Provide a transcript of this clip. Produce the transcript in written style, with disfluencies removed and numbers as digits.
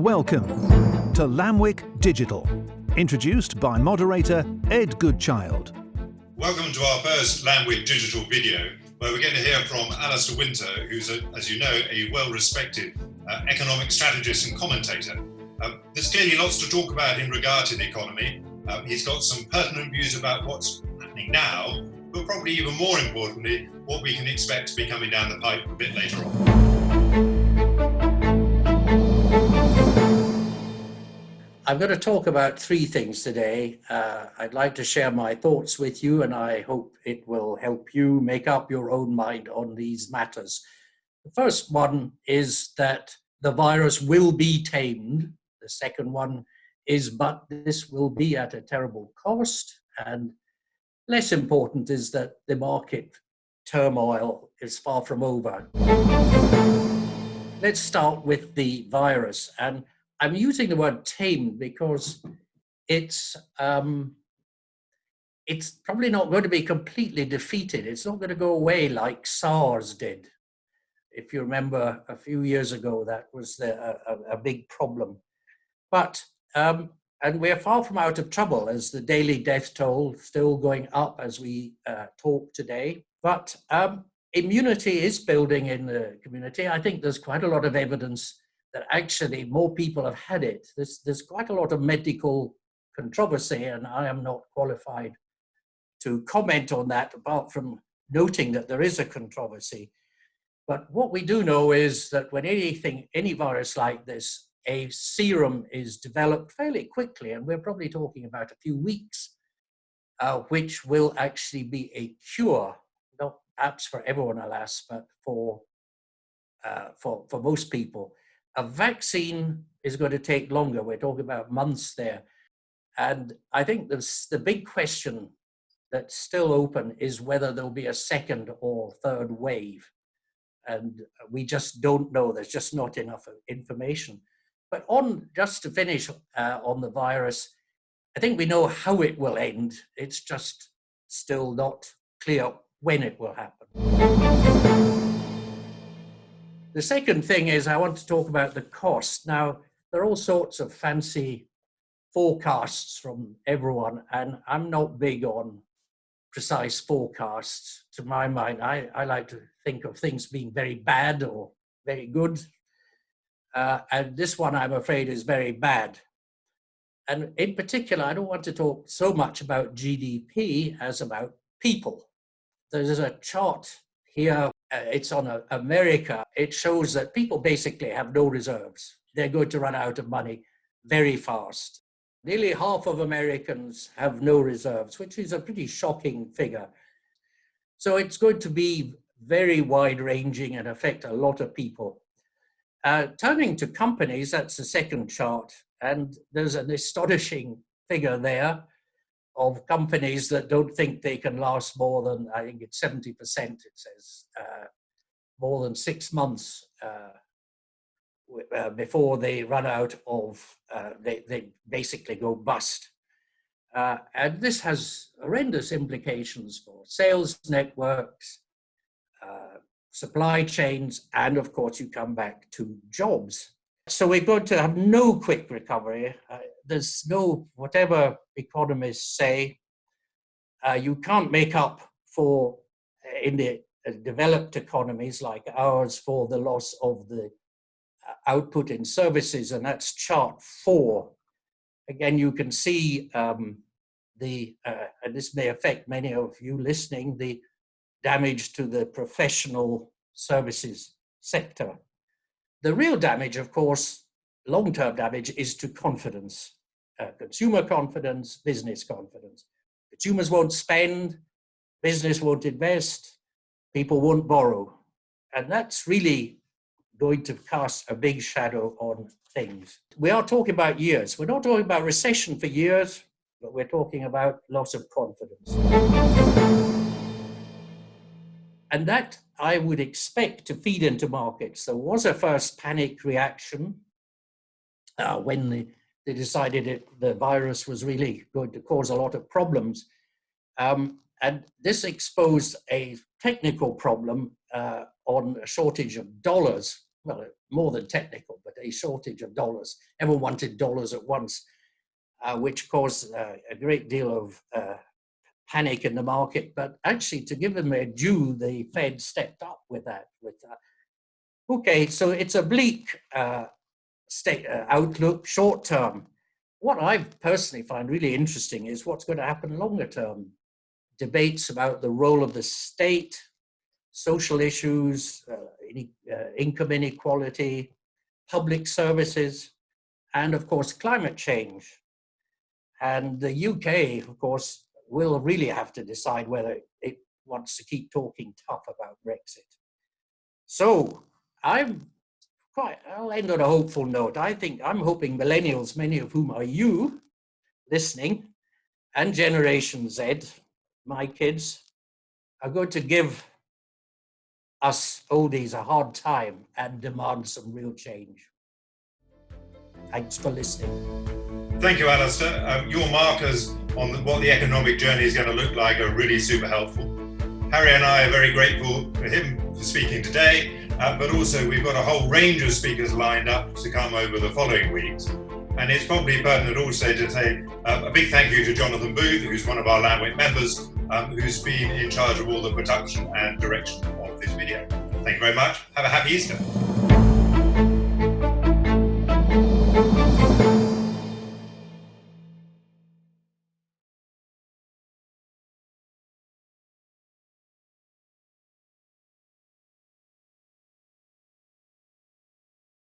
Welcome to Lamwyk Digital, introduced by moderator Ed Goodchild. Welcome to our first Lamwyk Digital video, where we're going to hear from Alistair Winter, who's, as you know, a well-respected economic strategist and commentator. There's clearly lots to talk about in regard to the economy. He's got some pertinent views about what's happening now, but probably even more importantly, what we can expect to be coming down the pipe a bit later on. I'm going to talk about three things today. I'd like to share my thoughts with you, and I hope it will help you make up your own mind on these matters. The first one is that the virus will be tamed. The second one is, but this will be at a terrible cost. And less important is that the market turmoil is far from over. Let's start with the virus. And I'm using the word tamed because it's probably not going to be completely defeated. It's not going to go away like SARS did. If you remember a few years ago, that was a big problem. But, and we're far from out of trouble as the daily death toll still going up as we talk today. But immunity is building in the community. I think there's quite a lot of evidence that actually more people have had it. There's quite a lot of medical controversy, and I am not qualified to comment on that apart from noting that there is a controversy. But what we do know is that when any virus like this, a serum is developed fairly quickly, and we're probably talking about a few weeks, which will actually be a cure, not perhaps for everyone, alas, but for most people. A vaccine is going to take longer. We're talking about months there. And I think the big question that's still open is whether there'll be a second or third wave. And we just don't know. There's just not enough information. But just to finish on the virus, I think we know how it will end. It's just still not clear when it will happen. The second thing is I want to talk about the cost. Now, there are all sorts of fancy forecasts from everyone, and I'm not big on precise forecasts. To my mind, I like to think of things being very bad or very good. And this one, I'm afraid, is very bad. And in particular, I don't want to talk so much about GDP as about people. There's a chart here. It's on America. It shows that people basically have no reserves. They're going to run out of money very fast. Nearly half of Americans have no reserves, which is a pretty shocking figure. So it's going to be very wide-ranging and affect a lot of people. Turning to companies, that's the second chart, and there's an astonishing figure there of companies that don't think they can last more than, I think it's 70%, it says, more than 6 months before they run out of, they basically go bust. And this has horrendous implications for sales networks, supply chains, and of course you come back to jobs. So we're going to have no quick recovery. There's no, whatever economists say, you can't make up for, in the developed economies like ours, for the loss of the output in services, and that's chart 4. Again, you can see and this may affect many of you listening, the damage to the professional services sector. The real damage, of course, long-term damage, is to confidence, consumer confidence, business confidence. Consumers won't spend, business won't invest, people won't borrow. And that's really going to cast a big shadow on things. We are talking about years. We're not talking about recession for years, but we're talking about loss of confidence. And that I would expect to feed into markets. There was a first panic reaction when they decided the virus was really going to cause a lot of problems. And this exposed a technical problem on a shortage of dollars. Well, more than technical, but a shortage of dollars. Everyone wanted dollars at once, which caused a great deal of panic in the market. But actually, to give them their due, the Fed stepped up with that. Okay, so it's a bleak outlook short term. What I personally find really interesting is what's going to happen longer term. Debates about the role of the state, social issues, income inequality, public services, and of course, climate change. And the UK, of course, will really have to decide whether it wants to keep talking tough about Brexit. So I'll end on a hopeful note. I'm hoping millennials, many of whom are you listening, and Generation Z, my kids, are going to give us oldies a hard time and demand some real change. Thanks for listening. Thank you, Alistair. Your markers on what the economic journey is going to look like are really super helpful. Harry and I are very grateful for him for speaking today, but also we've got a whole range of speakers lined up to come over the following weeks. And it's probably pertinent also to say a big thank you to Jonathan Booth, who's one of our Lamwyk members, who's been in charge of all the production and direction of this video. Thank you very much. Have a happy Easter.